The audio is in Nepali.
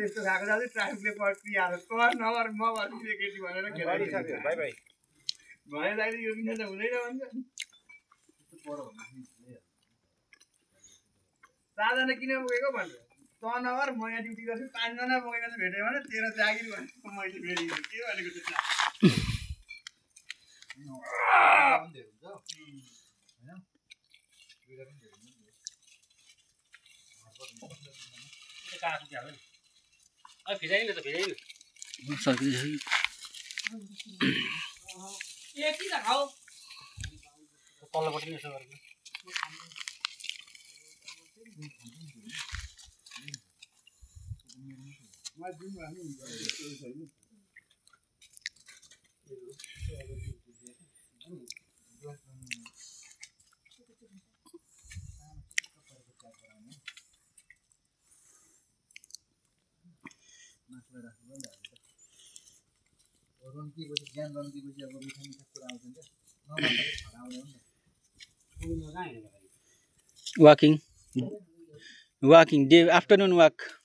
यस्तो खाएको जाँदै ट्राफिकले पक्रिहाल्यो कर नगर म भन्ने केटी भनेर खेलाइसक्यो बाइ बाइ भरे दाइले यो बिना त हुँदैन भन्छ चारजना किन पुगेको भन्छ त नगर म यहाँ ड्युटी गर्छु 5 जना पुगेको चाहिँ भेट्यो भने तेरो जागिर भनेको मैले फेरि के भनेको Walking day afternoon walk.